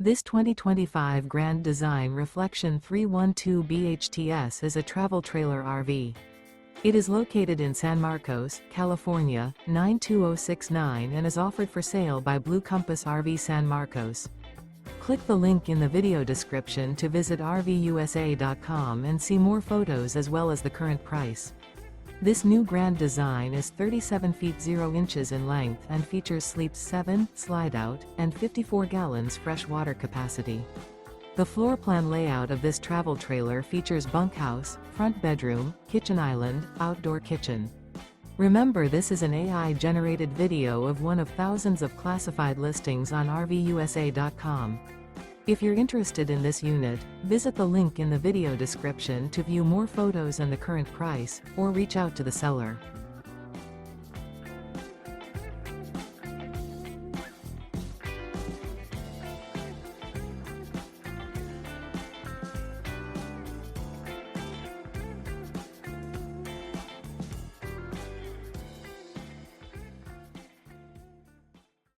This 2025 Grand Design Reflection 312 BHTS is a travel trailer RV. It is located in San Marcos, California, 92069 and is offered for sale by Blue Compass RV San Marcos. Click the link in the video description to visit RVUSA.com and see more photos as well as the current price. This new grand design is 37 feet 0 inches in length and features sleeps 7, slide-out, and 54 gallons fresh water capacity. The floor plan layout of this travel trailer features bunkhouse, front bedroom, kitchen island, outdoor kitchen. Remember, this is an AI-generated video of one of thousands of classified listings on RVUSA.com. If you're interested in this unit, visit the link in the video description to view more photos and the current price, or reach out to the seller.